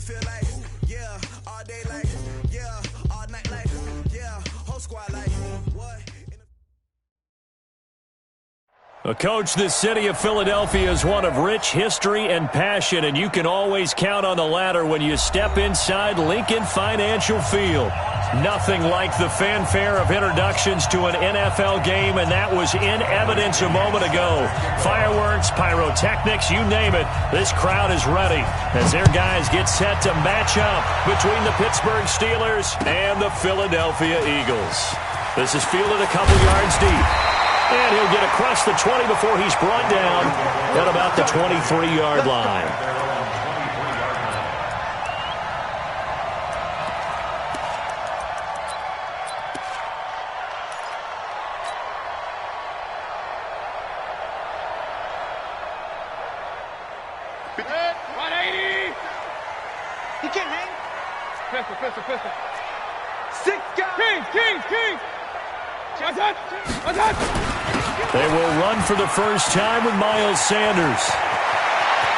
feel like, yeah, all day like, yeah, all night like, yeah, whole squad like, what? Coach, this city of Philadelphia is one of rich history and passion, and you can always count on the ladder when you step inside Lincoln Financial Field. Nothing like the fanfare of introductions to an NFL game, and that was in evidence a moment ago. Fireworks, pyrotechnics, you name it, this crowd is ready as their guys get set to match up between the Pittsburgh Steelers and the Philadelphia Eagles. This is fielded a couple yards deep. And he'll get across the 20 before he's brought down at about the 23-yard line. He can't hang. Pistol. 6 guys. King. They will run for the first time with Miles Sanders.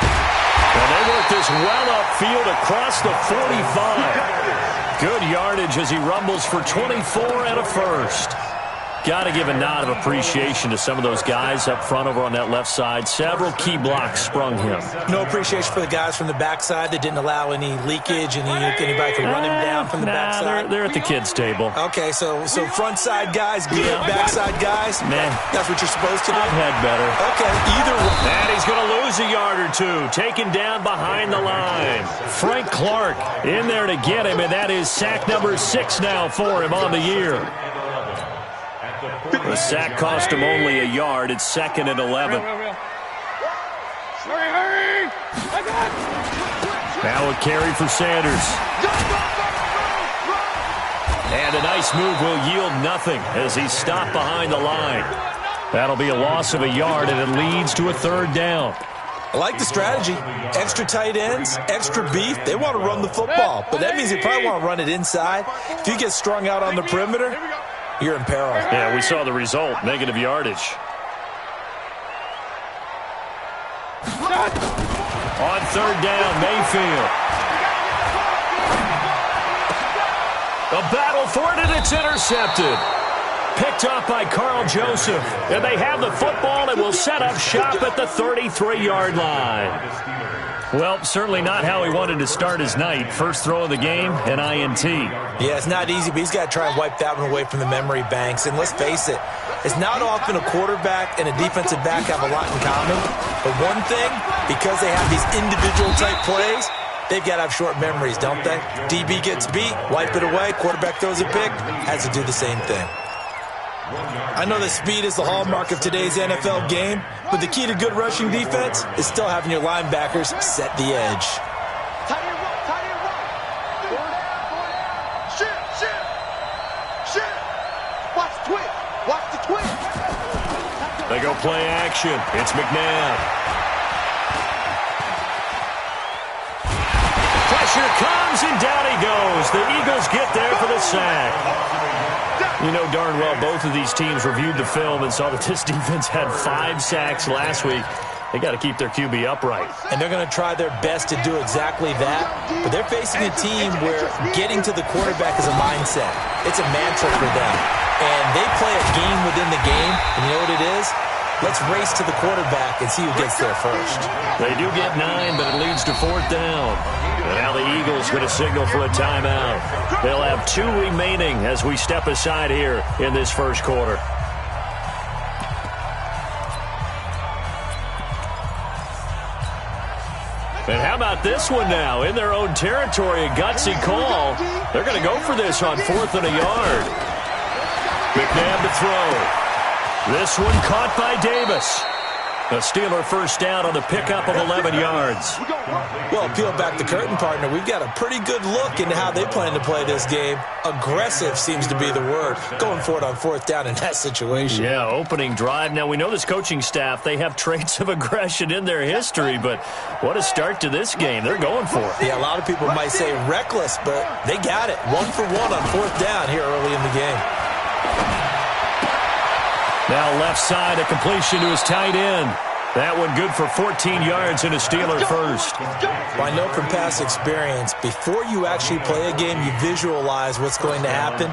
And they work this well upfield across the 45. Good yardage as he rumbles for 24 and a first. Got to give a nod of appreciation to some of those guys up front over on that left side. Several key blocks sprung him. No appreciation for the guys from the backside that didn't allow any leakage and anybody could run him down from the backside. They're at the kids' table. Okay, so front side guys, good, backside guys. Man, that's what you're supposed to do. I've had better. Okay, either way. And he's going to lose a yard or two, taken down behind the line. Frank Clark in there to get him, and that is sack number 6 now for him on the year. The sack cost him only a yard. It's 2nd and 11. Hurry! Now a carry for Sanders. And a nice move will yield nothing as he's stopped behind the line. That'll be a loss of a yard, and it leads to a 3rd down. I like the strategy. Extra tight ends, extra beef. They want to run the football, but that means they probably want to run it inside. If you get strung out on the perimeter, you're in peril. Yeah, we saw the result. Negative yardage. On 3rd down, Mayfield. A battle for it, and it's intercepted. Picked up by Carl Joseph. And they have the football and will set up shop at the 33-yard line. Well, certainly not how he wanted to start his night. First throw of the game, an INT. Yeah, it's not easy, but he's got to try and wipe that one away from the memory banks. And let's face it, it's not often a quarterback and a defensive back have a lot in common. But one thing, because they have these individual-type plays, they've got to have short memories, don't they? DB gets beat, wipe it away, quarterback throws a pick, has to do the same thing. I know that speed is the hallmark of today's NFL game, but the key to good rushing defense is still having your linebackers set the edge. Watch the twist. They go play action. It's McNabb. Pressure comes, and down he goes. The Eagles get there for the sack. You know darn well both of these teams reviewed the film and saw that this defense had 5 sacks last week. They got to keep their QB upright. And they're going to try their best to do exactly that. But they're facing a team where getting to the quarterback is a mindset. It's a mantra for them. And they play a game within the game. And you know what it is? Let's race to the quarterback and see who gets there first. They do get 9, but it leads to 4th down. And now the Eagles going to signal for a timeout. They'll have 2 remaining as we step aside here in this first quarter. And how about this one now? In their own territory, a gutsy call. They're going to go for this on 4th and a yard. McNabb to throw. This one caught by Davis. A Steeler first down on the pickup of 11 yards. Well, peel back the curtain, partner. We've got a pretty good look into how they plan to play this game. Aggressive seems to be the word. Going for it on 4th down in that situation. Yeah, opening drive. Now, we know this coaching staff, they have traits of aggression in their history, but what a start to this game. They're going for it. Yeah, a lot of people might say reckless, but they got it. 1 for 1 on 4th down here early in the game. Now left side, a completion to his tight end. That one good for 14 yards and a Steeler first. Well, I know from past experience, before you actually play a game, you visualize what's going to happen.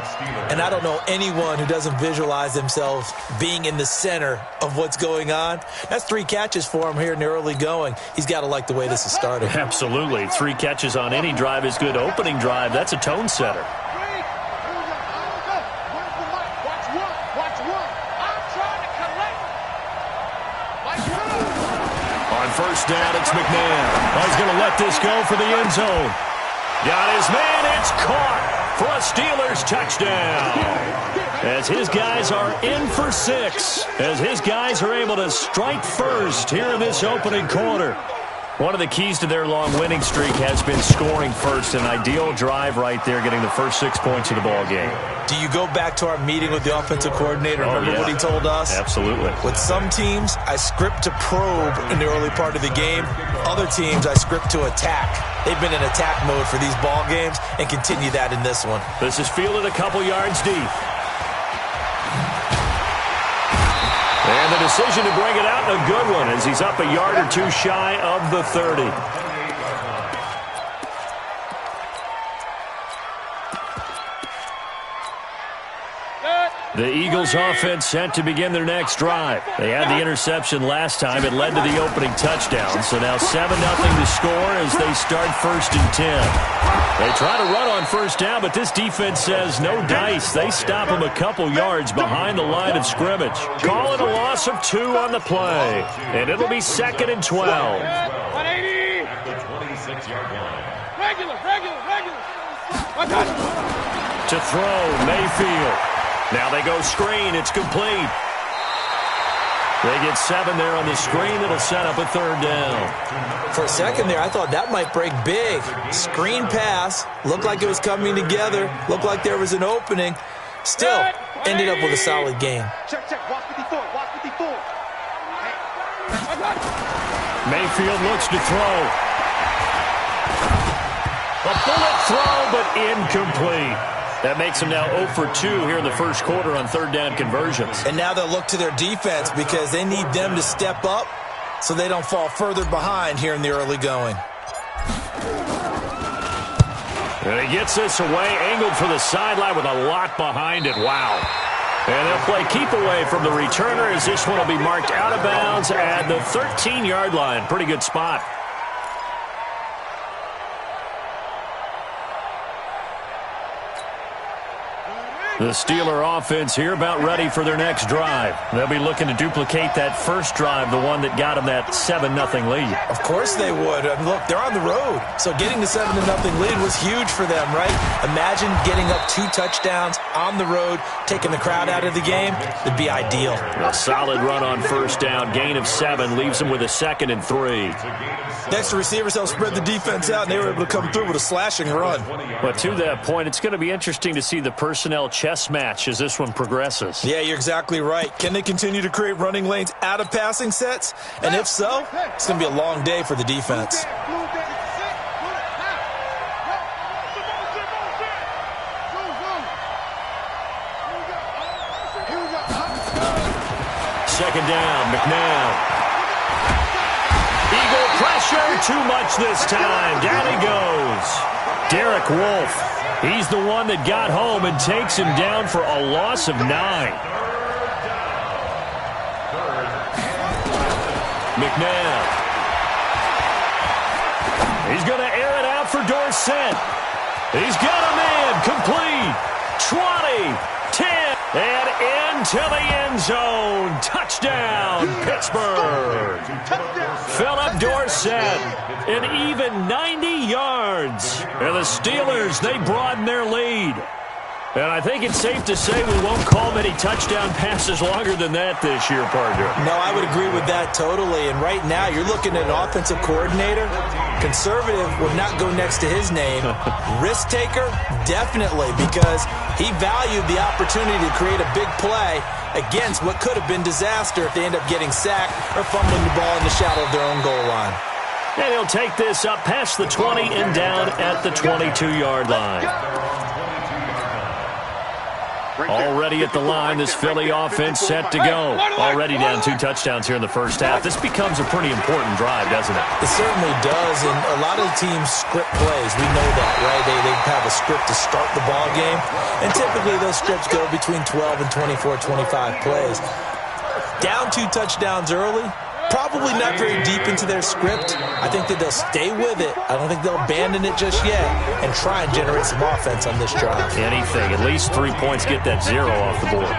And I don't know anyone who doesn't visualize themselves being in the center of what's going on. That's 3 catches for him here in the early going. He's got to like the way this is starting. Absolutely. 3 catches on any drive is good. Opening drive, that's a tone setter. First down, it's McNabb. Oh, he's going to let this go for the end zone. Got his man, it's caught for a Steelers touchdown. As his guys are in for 6. As his guys are able to strike first here in this opening quarter. One of the keys to their long winning streak has been scoring first. An ideal drive right there, getting the first 6 points of the ball game. Do you go back to our meeting with the offensive coordinator? Remember what he told us? Absolutely. With some teams, I script to probe in the early part of the game. Other teams, I script to attack. They've been in attack mode for these ball games and continue that in this one. This is fielded a couple yards deep. And the decision to bring it out, a good one, as he's up a yard or 2 shy of the 30. The Eagles offense set to begin their next drive. They had the interception last time. It led to the opening touchdown. So now 7-0 to score as they start 1st and 10. They try to run on first down, but this defense says no dice. They stop them a couple yards behind the line of scrimmage. Call it a loss of 2 on the play. And it'll be 2nd and 12. 180. Regular. To throw, Mayfield. Now they go screen. It's complete. They get 7 there on the screen. It'll set up a 3rd down. For a second there, I thought that might break big. Screen pass. Looked like it was coming together. Looked like there was an opening. Still, ended up with a solid game. Check. Watch 54. Mayfield looks to throw. A bullet throw, but incomplete. That makes him now 0 for 2 here in the first quarter on 3rd down conversions. And now they'll look to their defense because they need them to step up so they don't fall further behind here in the early going. And he gets this away, angled for the sideline with a lot behind it. Wow. And they'll play keep away from the returner as this one will be marked out of bounds at the 13-yard line. Pretty good spot. The Steeler offense here about ready for their next drive. They'll be looking to duplicate that first drive, the one that got them that 7-0 lead. Of course they would. I mean, look, they're on the road. So getting the 7-0 lead was huge for them, right? Imagine getting up 2 touchdowns on the road, taking the crowd out of the game. It'd be ideal. A solid run on first down. Gain of 7 leaves them with a 2nd and 3. Next, the receivers helped spread the defense out, and they were able to come through with a slashing run. But to that point, it's going to be interesting to see the personnel chess match as this one progresses. Yeah, you're exactly right. Can they continue to create running lanes out of passing sets? And if so, it's going to be a long day for the defense. Second down, McNabb. Eagle pressure, too much this time. Down he goes. Derek Wolfe. He's the one that got home and takes him down for a loss of 9. McNabb. He's going to air it out for Dorsett. He's got a man. Complete. 20, 10, and into the end zone. Touchdown, Pittsburgh. Philip Dorsett, an even 90 yards. And the Steelers, they broaden their lead. And I think it's safe to say we won't call many touchdown passes longer than that this year, partner. No, I would agree with that totally. And right now, you're looking at an offensive coordinator. Conservative would not go next to his name. Risk taker, definitely, because he valued the opportunity to create a big play against what could have been disaster if they end up getting sacked or fumbling the ball in the shadow of their own goal line. And he'll take this up past the 20 and down at the 22-yard line. Already at the line, this Philly offense set to go. Already down 2 touchdowns here in the first half. This becomes a pretty important drive, doesn't it? It certainly does, and a lot of the teams script plays. We know that, right? They have a script to start the ball game, and typically those scripts go between 12 and 24, 25 plays. Down 2 touchdowns early, probably not very deep into their script. I think that they'll stay with it. I don't think they'll abandon it just yet and try and generate some offense on this drive. Anything. At least 3 points, get that 0 off the board.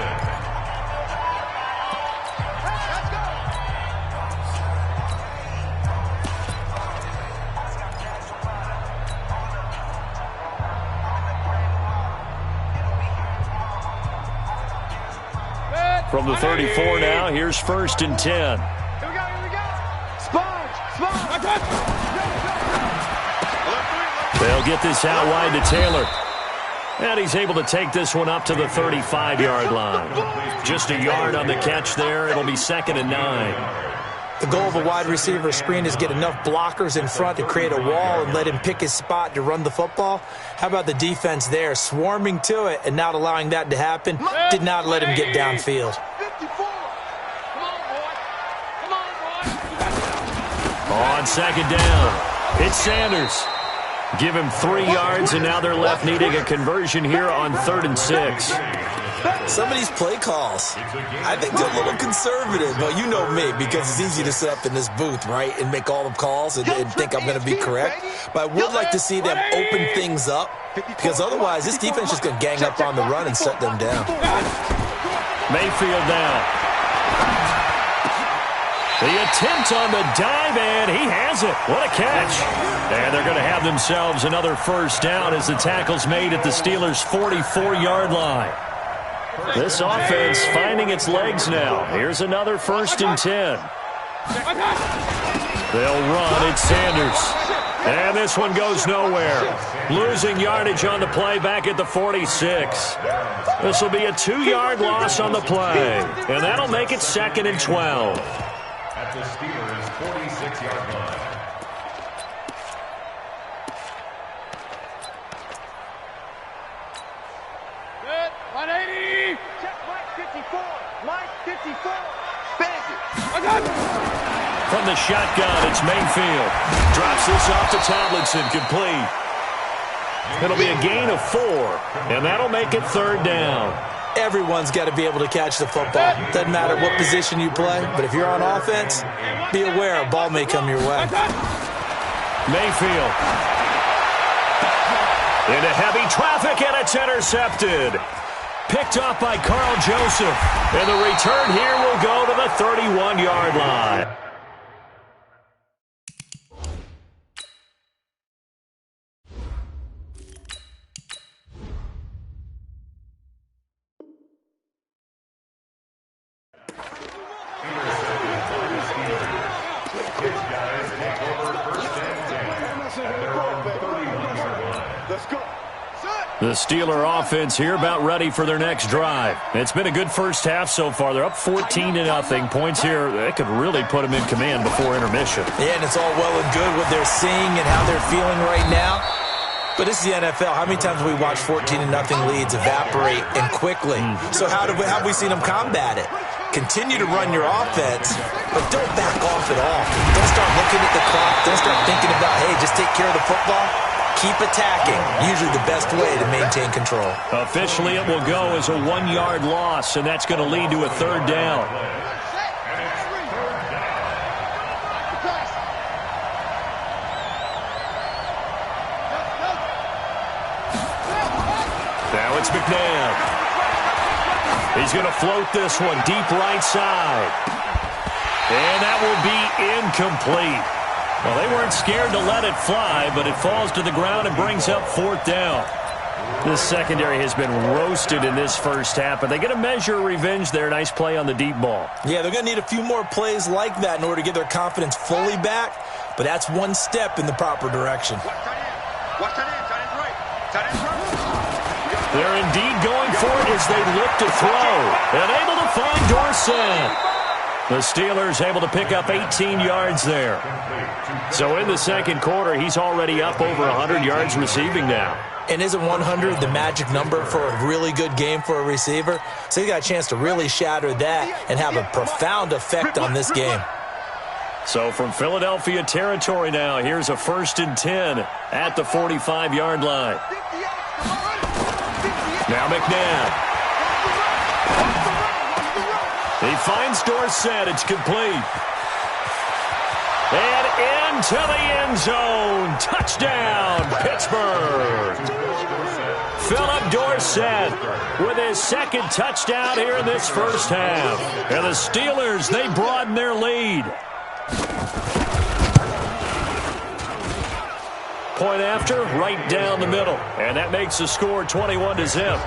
From the 34 now, here's 1st and 10. They'll get this out wide to Taylor. And he's able to take this one up to the 35-yard line. Just a yard on the catch there. It'll be 2nd and 9. The goal of a wide receiver screen is get enough blockers in front to create a wall and let him pick his spot to run the football. How about the defense there, swarming to it and not allowing that to happen? Did not let him get downfield. On 2nd down, it's Sanders. Give him 3 yards, and now they're left needing a conversion here on 3rd and 6. Some of these play calls, I think they're a little conservative, but you know me, because it's easy to sit up in this booth, right, and make all the calls and think I'm going to be correct. But I would like to see them open things up, because otherwise this defense is just going to gang up on the run and shut them down. Mayfield now. The attempt on the dive, and he has it. What a catch. And they're going to have themselves another 1st down as the tackle's made at the Steelers' 44-yard line. This offense finding its legs now. Here's another 1st and 10. They'll run. It's Sanders. And this one goes nowhere. Losing yardage on the play back at the 46. This will be a 2-yard loss on the play. And that'll make it 2nd and 12. At the Steelers' 46-yard line. Good. 180. Check Mike 54. Mike 54. From the shotgun, it's Mayfield. Drops this off to Tomlinson, complete. It'll be a gain of 4, and that'll make it 3rd down. Everyone's got to be able to catch the football. Doesn't matter what position you play, but if you're on offense, be aware a ball may come your way. Mayfield. Into heavy traffic, and it's intercepted. Picked off by Carl Joseph. And the return here will go to the 31-yard line. The Steeler offense here about ready for their next drive. It's been a good first half so far. They're up 14-0. Points here, that could really put them in command before intermission. Yeah, and it's all well and good what they're seeing and how they're feeling right now. But this is the NFL. How many times have we watched 14-0 leads evaporate and quickly? So how have we seen them combat it? Continue to run your offense, but don't back off at all. Don't start looking at the clock. Don't start thinking about, hey, just take care of the football. Keep attacking. Usually the best way to maintain control. Officially, it will go as a 1-yard loss, and that's going to lead to a 3rd down. Now it's McNabb. He's going to float this one deep right side. And that will be incomplete. Well, they weren't scared to let it fly, but it falls to the ground and brings up 4th down. This secondary has been roasted in this first half, but they get a measure of revenge there. Nice play on the deep ball. Yeah, they're going to need a few more plays like that in order to get their confidence fully back, but that's one step in the proper direction. They're indeed going for it as they look to throw. And able to find Dorsett. The Steelers able to pick up 18 yards there. So in the second quarter, he's already up over 100 yards receiving now. And isn't 100 the magic number for a really good game for a receiver? So he got a chance to really shatter that and have a profound effect on this game. So from Philadelphia territory now, here's a 1st and 10 at the 45-yard line. Now McNabb. He finds Dorsett. It's complete. And into the end zone. Touchdown, Pittsburgh. Philip Dorsett with his second touchdown here in this first half. And the Steelers, they broaden their lead. Point after, right down the middle. And that makes the score 21-0.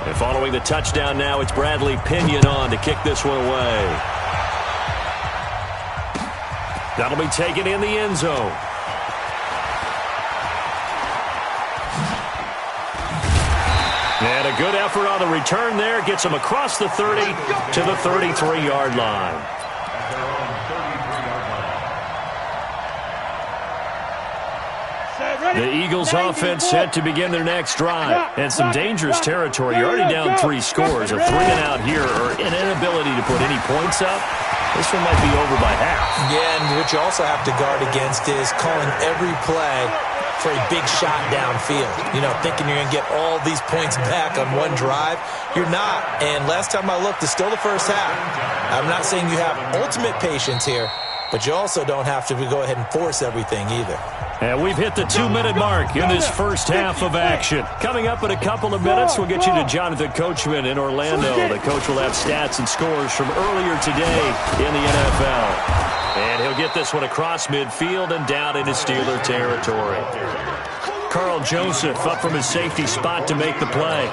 And following the touchdown now, it's Bradley Pinion on to kick this one away. That'll be taken in the end zone. And a good effort on the return there. Gets him across the 30 to the 33-yard line. The Eagles offense set to begin their next drive. And some dangerous territory. You're already down 3 scores. A 3-and-out here or an inability to put any points up. This one might be over by half. Yeah, and what you also have to guard against is calling every play for a big shot downfield. You know, thinking you're going to get all these points back on one drive. You're not. And last time I looked, it's still the first half. I'm not saying you have ultimate patience here, but you also don't have to go ahead and force everything either. And we've hit the 2-minute mark in this first half of action. Coming up in a couple of minutes, we'll get you to Jonathan Coachman in Orlando. The coach will have stats and scores from earlier today in the NFL. And he'll get this one across midfield and down into Steeler territory. Carl Joseph up from his safety spot to make the play.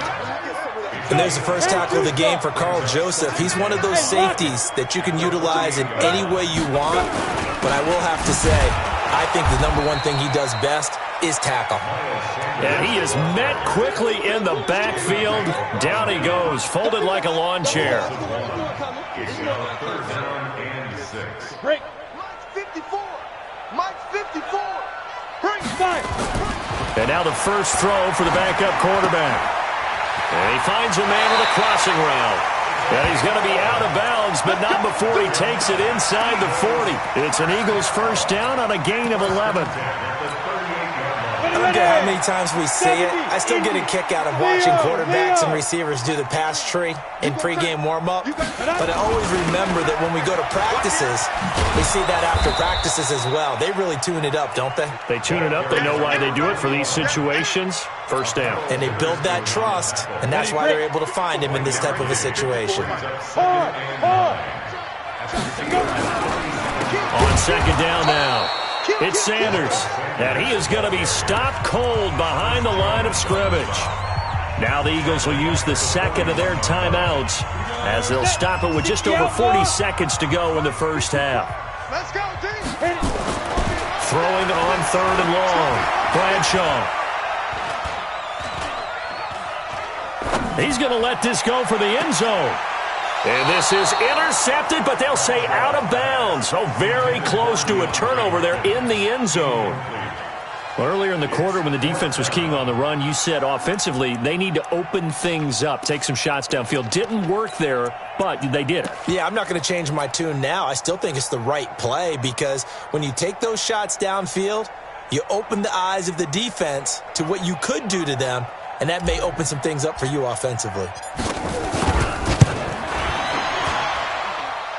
And there's the first tackle of the game for Carl Joseph. He's one of those safeties that you can utilize in any way you want. But I will have to say, I think the number one thing he does best is tackle. And he is met quickly in the backfield. Down he goes, folded like a lawn chair. Break. Mike's 54. Mike's 54. Break. Five. And now the first throw for the backup quarterback. And he finds a man with a crossing route. And he's going to be out of bounds, but not before he takes it inside the 40. It's an Eagles first down on a gain of 11. I don't care how many times we see it. I still get a kick out of watching quarterbacks and receivers do the pass tree in pregame warm-up. But I always remember that when we go to practices, we see that after practices as well. They really tune it up, don't they? They tune it up. They know why they do it for these situations. First down. And they build that trust, and that's why they're able to find him in this type of a situation. On second down now, it's Sanders. And he is going to be stopped cold behind the line of scrimmage. Now the Eagles will use the second of their timeouts as they'll stop it with just over 40 seconds to go in the first half. Let's go, team. Throwing on third and long. Bradshaw. He's going to let this go for the end zone. And this is intercepted, but they'll say out of bounds. Oh, very close to a turnover there in the end zone. Well, earlier in the quarter when the defense was keying on the run, you said offensively they need to open things up, take some shots downfield. Didn't work there, but they did it. Yeah, I'm not going to change my tune now. I still think it's the right play because when you take those shots downfield, you open the eyes of the defense to what you could do to them, and that may open some things up for you offensively.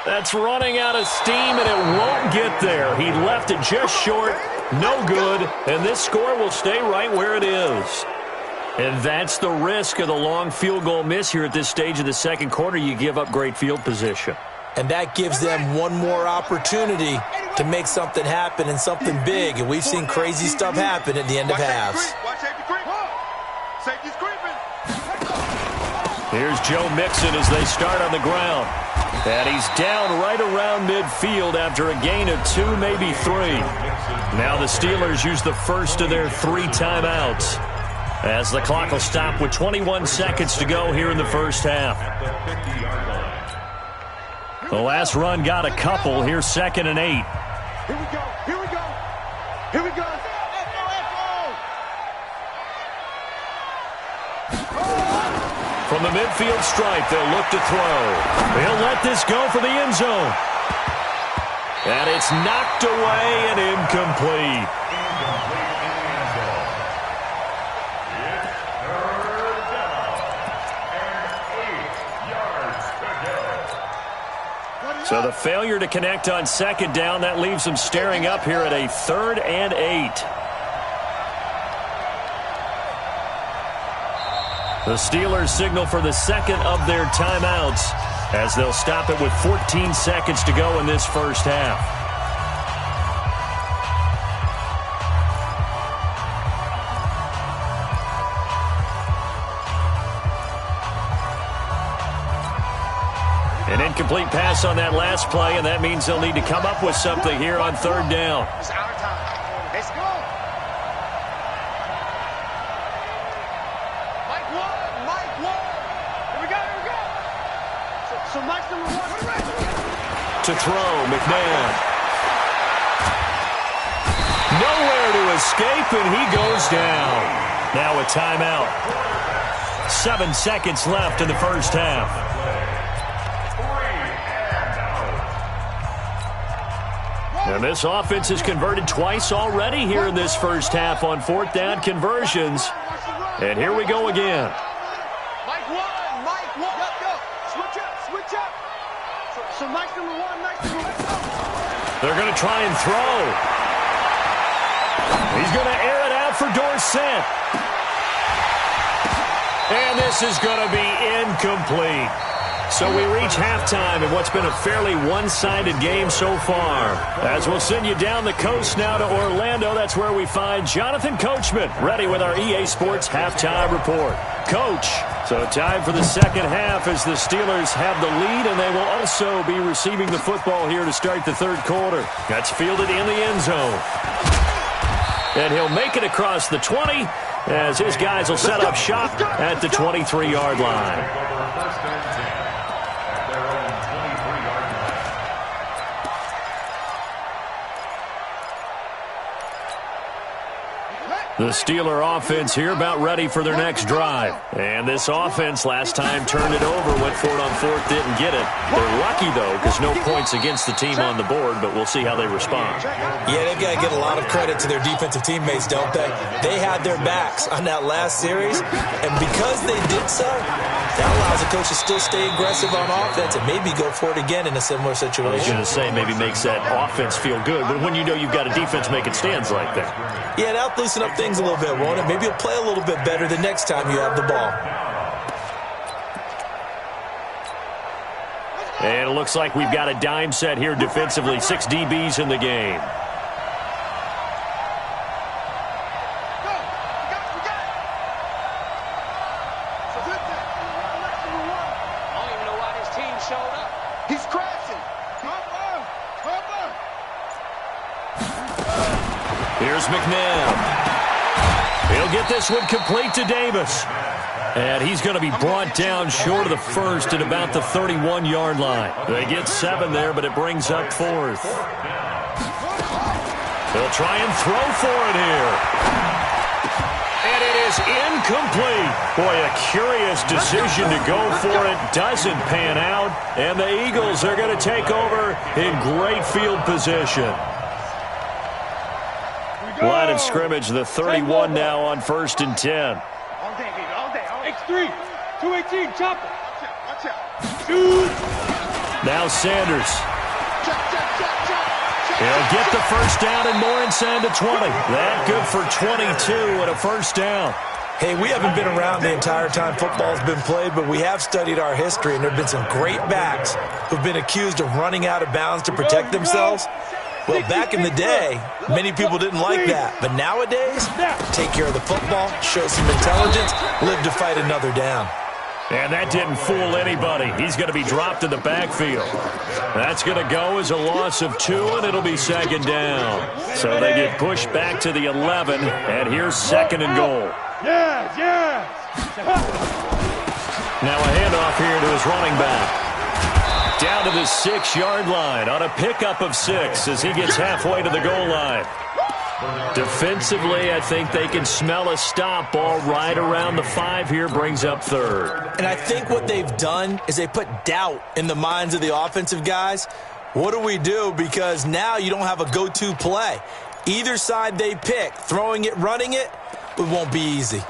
That's running out of steam, and it won't get there. He left it just short. No good, and this score will stay right where it is. And that's the risk of the long field goal miss here at this stage of the second quarter. You give up great field position. And that gives them one more opportunity to make something happen and something big. And we've seen crazy stuff happen at the end of halves. Here's Joe Mixon as they start on the ground. And he's down right around midfield after a gain of 2, maybe 3. Now the Steelers use the first of their 3 timeouts. as the clock will stop with 21 seconds to go here in the first half. The last run got a couple. Here's 2nd and 8. Here we go. Here we go. Here we go. From the midfield stripe, they'll look to throw. He'll let this go for the end zone. And it's knocked away and incomplete. So the failure to connect on 2nd down, that leaves them staring up here at a 3rd and 8. The Steelers signal for the 2nd of their timeouts as they'll stop it with 14 seconds to go in this first half. An incomplete pass on that last play, and that means they'll need to come up with something here on 3rd down. It's our time. Let's go. Mike one. Mike one. Here we go. Here we go. So Mike's number 1. To throw, McMahon. Nowhere to escape, and he goes down. Now a timeout. 7 seconds left in the first half. And this offense has converted twice already here in this first half on 4th down conversions. And here we go again. Mike one. Mike one. Go. Switch up. Switch up. So Mike's number 1. Mike's number 1. They're going to try and throw. He's going to air it out for Dorsett. And this is going to be incomplete. So we reach halftime in what's been a fairly one-sided game so far. As we'll send you down the coast now to Orlando, that's where we find Jonathan Coachman ready with our EA Sports Halftime Report. Coach, so time for the second half as the Steelers have the lead, and they will also be receiving the football here to start the third quarter. That's fielded in the end zone. And he'll make it across the 20 as his guys will set up shop at the 23-yard line. The Steeler offense here about ready for their next drive. And this offense last time turned it over, went for it on 4th, didn't get it. They're lucky, though, because no points against the team on the board, but we'll see how they respond. Yeah, they've got to get a lot of credit to their defensive teammates, don't they? They had their backs on that last series, and because they did so, that allows the coach to still stay aggressive on offense and maybe go for it again in a similar situation. I was going to say maybe makes that offense feel good, but when you know you've got a defense making stands like that. Yeah, that'll loosen up things a little bit, won't it? Maybe you'll play a little bit better the next time you have the ball. And it looks like we've got a dime set here defensively. 6 DBs in the game. He's crashing. Here's McNabb. He'll get this one complete to Davis. And he's going to be brought down short of the first at about the 31-yard line. They get 7 there, but it brings up 4th. They'll try and throw for it here. And it is incomplete. Boy, a curious decision to go for it. Doesn't pan out. And the Eagles are going to take over in great field position. Line of scrimmage, the 31 now on 1st and 10. All day, baby, all day. X3, 218, chopper. Watch out. Shoot. Now Sanders. He'll get the first down and more inside the 20. That good for 22 and a first down. Hey, we haven't been around the entire time football's been played, but we have studied our history, and there have been some great backs who've been accused of running out of bounds to protect themselves. Well, back in the day, many people didn't like that. But nowadays, take care of the football, show some intelligence, live to fight another down. And that didn't fool anybody. He's going to be dropped in the backfield. That's going to go as a loss of 2, and it'll be 2nd down. So they get pushed back to the 11, and here's 2nd and goal. Yes, yes. Now a handoff here to his running back. Down to the 6-yard line on a pickup of 6 as he gets halfway to the goal line. Defensively, I think they can smell a stop. Ball right around the 5 here, brings up 3rd. And I think what they've done is they put doubt in the minds of the offensive guys. What do we do? Because now you don't have a go-to play. Either side they pick, throwing it, running it, it won't be easy.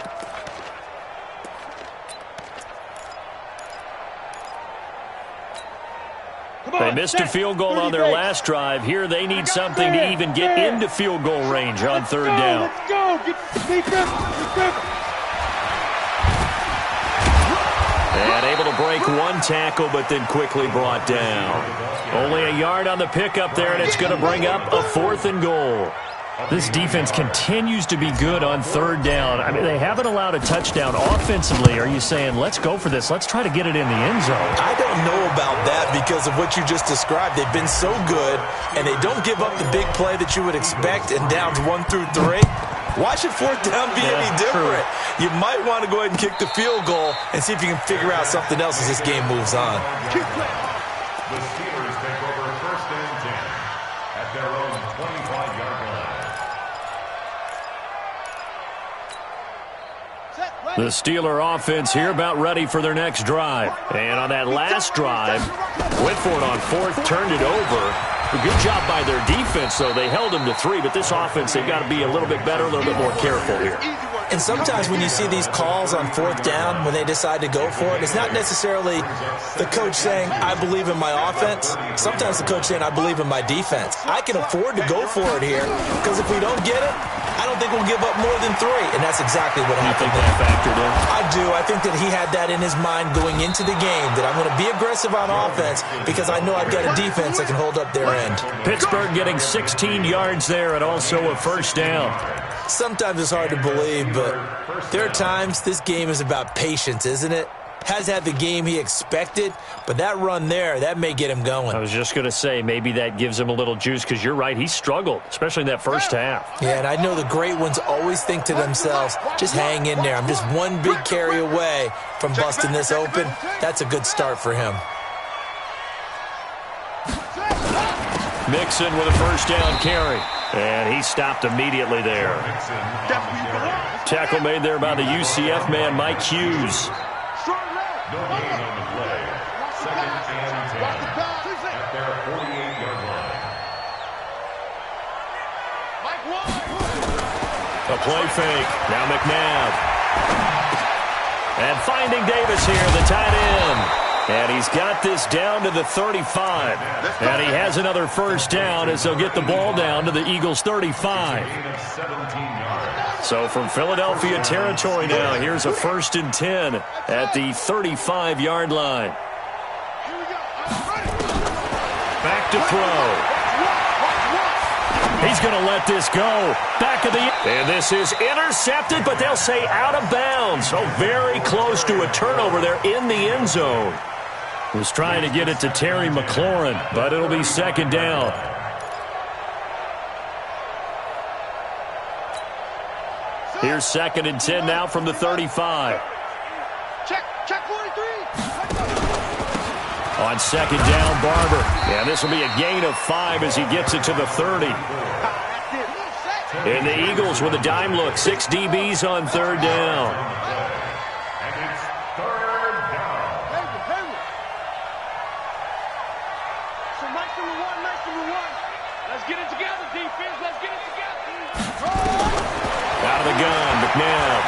They missed a field goal on their last drive. Here they need something to even get into field goal range on 3rd down. Let's go. Get defense. And able to break one tackle, but then quickly brought down. Only a yard on the pickup there, and it's going to bring up a 4th and goal. This defense continues to be good on 3rd down. I mean, they haven't allowed a touchdown offensively. Are you saying, let's go for this? Let's try to get it in the end zone. I don't know about that because of what you just described. They've been so good, and they don't give up the big play that you would expect in downs 1 through 3. Why should 4th down be any different? True. You might want to go ahead and kick the field goal and see if you can figure out something else as this game moves on. The Steelers take over 1st and 10 at their own 25-yard line. The Steeler offense here about ready for their next drive. And on that last drive, went for it on 4th, turned it over. A good job by their defense, though. They held them to 3, but this offense, they've got to be a little bit better, a little bit more careful here. And sometimes when you see these calls on 4th down, when they decide to go for it, it's not necessarily the coach saying, I believe in my offense. Sometimes the coach saying, I believe in my defense. I can afford to go for it here because if we don't get it, I don't think we'll give up more than 3. And that's exactly what happened. You think that factored in? I do. I think that he had that in his mind going into the game, that I'm going to be aggressive on offense because I know I've got a defense that can hold up their end. Pittsburgh getting 16 yards there and also a 1st down. Sometimes it's hard to believe, but there are times this game is about patience, isn't it? Has had the game he expected, but that run there, that may get him going. I was just going to say, maybe that gives him a little juice because you're right, he struggled, especially in that first half. Yeah, and I know the great ones always think to themselves, just hang in there. I'm just one big carry away from busting this open. That's a good start for him. Mixon with a 1st down carry. And he stopped immediately there. Tackle made there by the UCF man, Mike Hughes. No gain on the play. 2nd and 10 at their 48-yard line. A play fake. Now McNabb. And finding Davis here, the tight end. And he's got this down to the 35. And he has another 1st down as they'll get the ball down to the Eagles' 35. So from Philadelphia territory now, here's a 1st and 10 at the 35-yard line. Back to throw. He's going to let this go. Back of the... And this is intercepted, but they'll say out of bounds. So very close to a turnover there in the end zone. Was trying to get it to Terry McLaurin, but it'll be 2nd down. Here's 2nd and 10 now from the 35. Check 43. On 2nd down, Barber. And this will be a gain of 5 as he gets it to the 30. And the Eagles with a dime look. 6 DBs on 3rd down. And it's 3rd down. So nice number one. Let's get it together, defense. Let's get it together. Out of the gun, McNabb.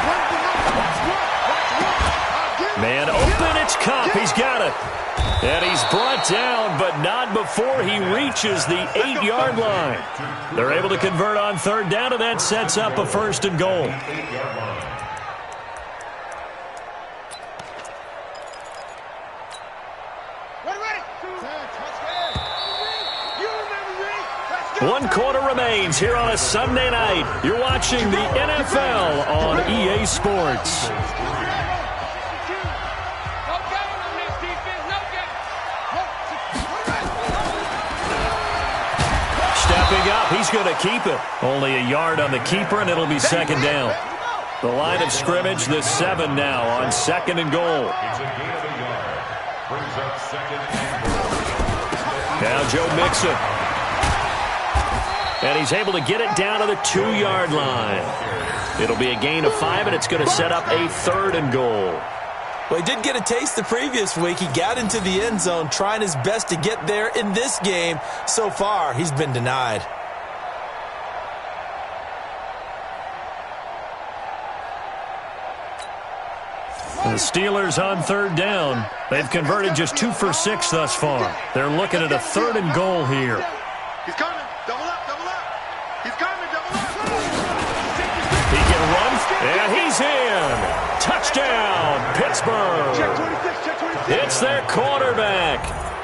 Man open, it's Cup. He's got it. And he's brought down, but not before he reaches the 8-yard line. They're able to convert on 3rd down, and that sets up a 1st and goal. One quarter remains here on a Sunday night. You're watching the NFL on EA Sports. Stepping up, he's going to keep it. Only a yard on the keeper, and it'll be 2nd down. The line of scrimmage, the 7 now on 2nd and goal. It's a gain of a yard. Brings up 2nd and goal. Now Joe Mixon. And he's able to get it down to the 2-yard line. It'll be a gain of 5, and it's going to set up a 3rd and goal. Well, he did get a taste the previous week. He got into the end zone trying his best to get there in this game. So far, he's been denied. The Steelers on 3rd down. They've converted just 2 for 6 thus far. They're looking at a 3rd and goal here. He's coming. Double up, double up. He's coming, double up. He can run, and he's in. Touchdown, Pittsburgh. Check 26, check 26. It's their quarterback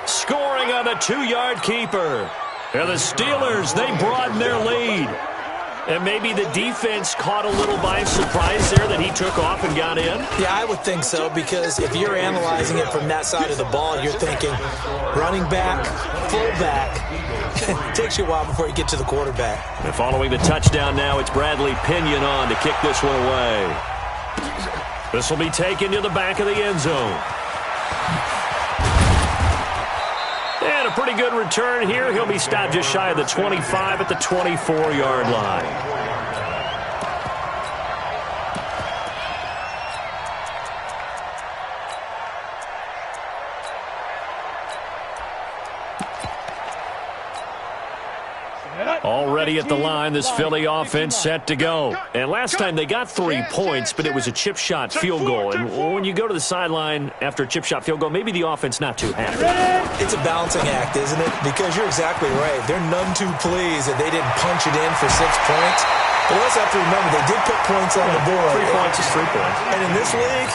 scoring on the 2-yard keeper. And the Steelers, they broaden their lead. And maybe the defense caught a little by surprise there that he took off and got in? Yeah, I would think so, because if you're analyzing it from that side of the ball, you're thinking running back, fullback. It takes you a while before you get to the quarterback. And following the touchdown now, it's Bradley Pinion on to kick this one away. This will be taken to the back of the end zone. And a pretty good return here. He'll be stopped just shy of the 25 at the 24-yard line. Already at the line, this Philly offense set to go. And last time they got 3 points, but it was a chip shot field goal. And when you go to the sideline after a chip shot field goal, maybe the offense not too happy. It's a balancing act, isn't it? Because you're exactly right. They're none too pleased that they didn't punch it in for 6 points. But we also have to remember, they did put points on the board. 3 points is 3 points. And in this league,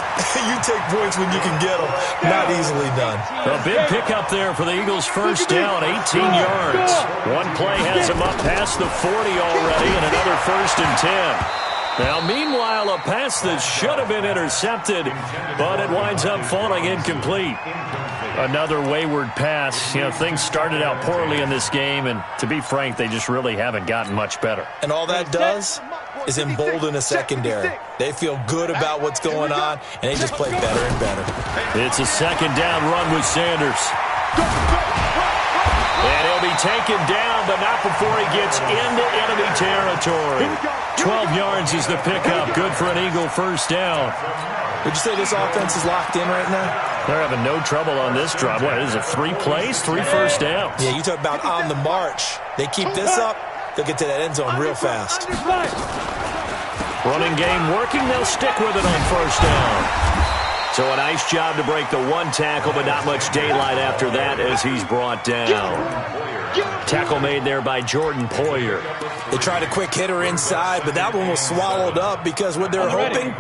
you take points when you can get them. Not easily done. A big pickup there for the Eagles' first down, 18 yards. One play has them up past the 40 already, and another 1st and 10. Now, meanwhile, a pass that should have been intercepted, but it winds up falling incomplete. Another wayward pass. You know, things started out poorly in this game, and to be frank, they just really haven't gotten much better. And all that does is embolden a secondary. They feel good about what's going on, and they just play better and better. It's a 2nd down run with Sanders. And he'll be taken down, but not before he gets into enemy territory. 12 yards is the pickup. Good for an Eagle first down. Would you say this offense is locked in right now? They're having no trouble on this drive. What is it, 3 plays, 3 first downs? Yeah, you talk about on the march. They keep this up, they'll get to that end zone real fast. Running game working. They'll stick with it on first down. So a nice job to break the 1 tackle, but not much daylight after that as he's brought down. Tackle made there by Jordan Poyer. They tried a quick hitter inside, but that one was swallowed up because what they're hoping,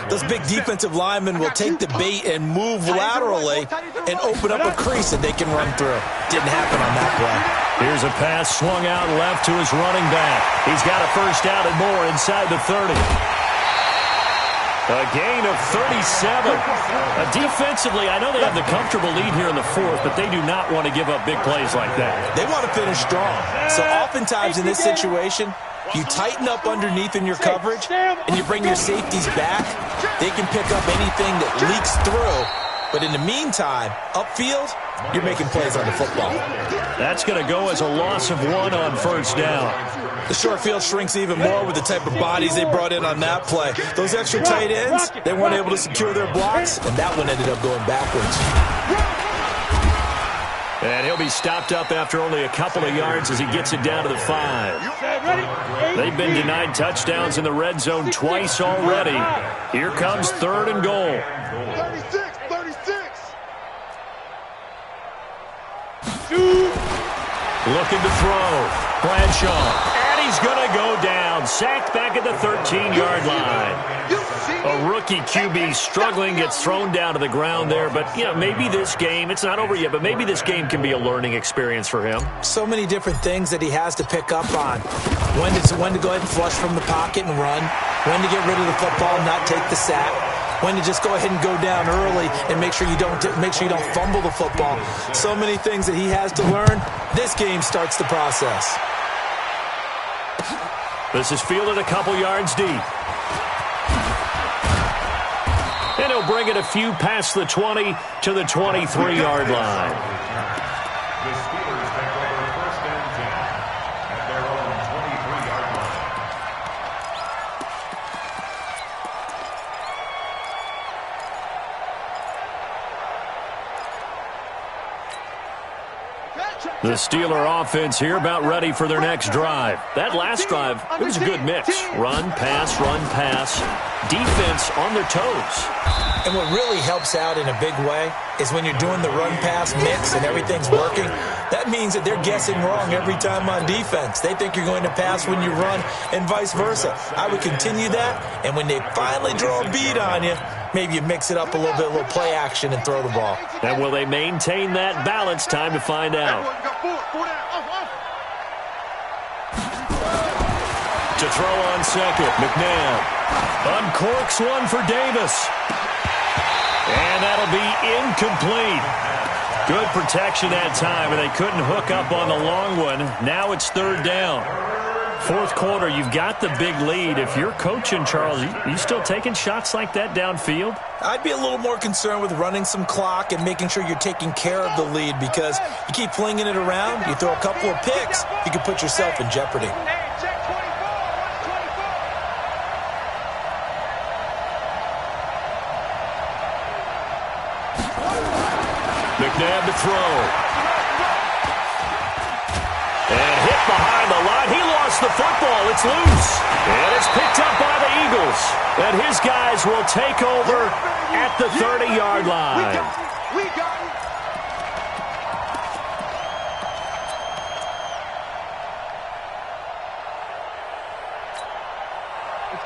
those big defensive linemen will take the bait and move laterally and open up a crease that they can run through. Didn't happen on that play. Here's a pass swung out left to his running back. He's got a first down and more inside the 30. A gain of 37. Defensively, I know they have the comfortable lead here in the 4th, but they do not want to give up big plays like that. They want to finish strong. So oftentimes in this situation, you tighten up underneath in your coverage, and you bring your safeties back. They can pick up anything that leaks through. But in the meantime, upfield, you're making plays on the football. That's going to go as a loss of 1 on first down. The short field shrinks even more with the type of bodies they brought in on that play. Those extra tight ends, they weren't able to secure their blocks, and that one ended up going backwards. And he'll be stopped up after only a couple of yards as he gets it down to the 5. They've been denied touchdowns in the red zone twice already. Here comes 3rd and goal. 36. Looking to throw. Bradshaw. And he's going to go down. Sacked back at the 13-yard line. A rookie QB struggling, gets thrown down to the ground there. But, you know, maybe this game, it's not over yet, but maybe this game can be a learning experience for him. So many different things that he has to pick up on. When to go ahead and flush from the pocket and run. When to get rid of the football and not take the sack. When to just go ahead and go down early and make sure you don't fumble the football. So many things that he has to learn. This game starts the process. This is fielded a couple yards deep. And he'll bring it a few past the 20 to the 23-yard line. The Steelers take over first and 10 at their own 23-yard line. The Steeler offense here about ready for their next drive. That last drive, it was a good mix. Run, pass, defense on their toes. And what really helps out in a big way is when you're doing the run-pass mix and everything's working, that means that they're guessing wrong every time on defense. They think you're going to pass when you run and vice versa. I would continue that, and when they finally draw a beat on you, maybe you mix it up a little play action and throw the ball. And will they maintain that balance? Time to find out. To throw on second, McNabb uncorks one for Davis. And that'll be incomplete. Good protection that time, and they couldn't hook up on the long one. Now it's third down. Fourth quarter, you've got the big lead. If you're coaching, Charles, you still taking shots like that downfield? I'd be a little more concerned with running some clock and making sure you're taking care of the lead, because you keep flinging it around, you throw a couple of picks, you can put yourself in jeopardy. McNabb to throw. And hit behind the line. He lost the football. It's loose. And it's picked up by the Eagles. And his guys will take over at the 30-yard line. We got it.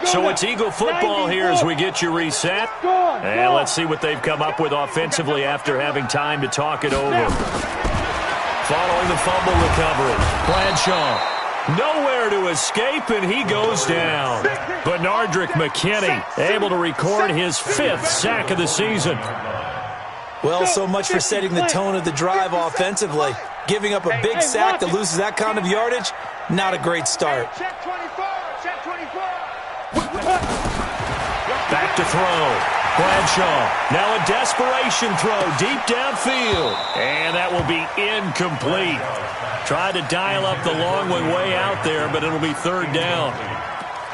So it's Eagle football here as we get you reset. And let's see what they've come up with offensively after having time to talk it over. Following the fumble recovery, Bradshaw nowhere to escape, and he goes down. Benardrick McKinney able to record his 5th sack of the season. Well, so much for setting the tone of the drive offensively. Giving up a big sack that loses that kind of yardage, not a great start. Check 24. Check 24. Back to throw. Bradshaw, now a desperation throw deep downfield. And that will be incomplete. Tried to dial up the long one way out there, but it'll be third down.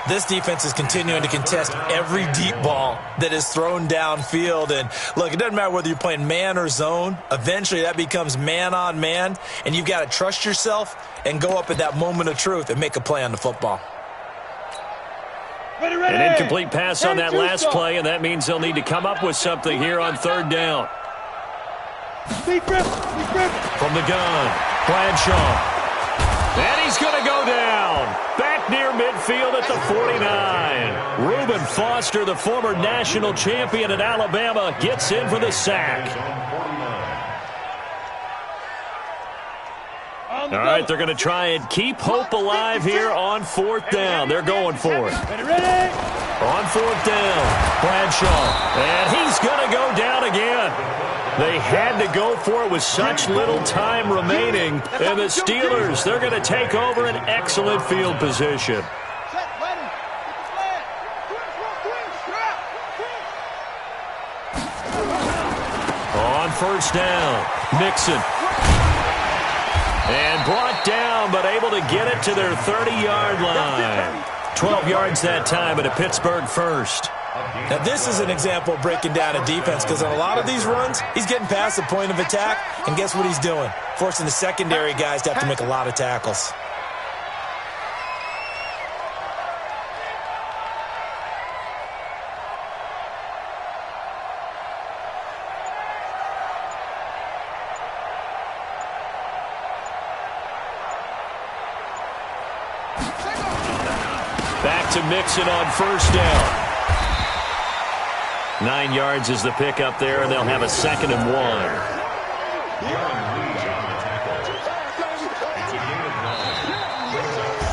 This defense is continuing to contest every deep ball that is thrown downfield. And look, it doesn't matter whether you're playing man or zone. Eventually that becomes man on man, and you've got to trust yourself and go up at that moment of truth and make a play on the football. An incomplete pass on that last play, and that means they'll need to come up with something here on third down. From the gun, Bradshaw. And he's going to go down. Back near midfield at the 49. Reuben Foster, the former national champion at Alabama, gets in for the sack. All right, they're going to try and keep hope alive here on fourth down. They're going for it. On fourth down, Bradshaw. And he's going to go down again. They had to go for it with such little time remaining. And the Steelers, they're going to take over an excellent field position. On first down, Mixon. And brought down, but able to get it to their 30-yard line. 12 yards that time, but a Pittsburgh first. Now, this is an example of breaking down a defense, because on a lot of these runs, he's getting past the point of attack, and guess what he's doing? Forcing the secondary guys to have to make a lot of tackles. Back to Mixon on first down. 9 yards is the pickup there, and they'll have a 2nd and 1.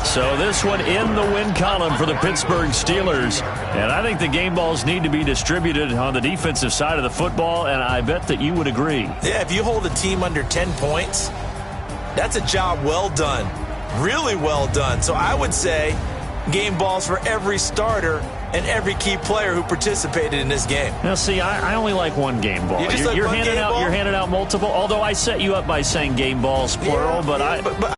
So this one in the win column for the Pittsburgh Steelers. And I think the game balls need to be distributed on the defensive side of the football, and I bet that you would agree. Yeah, if you hold a team under 10 points, that's a job well done. Really well done. So I would say game balls for every starter and every key player who participated in this game. Now, see, I only like one game ball. You're handing out multiple, although I set you up by saying game balls, plural, but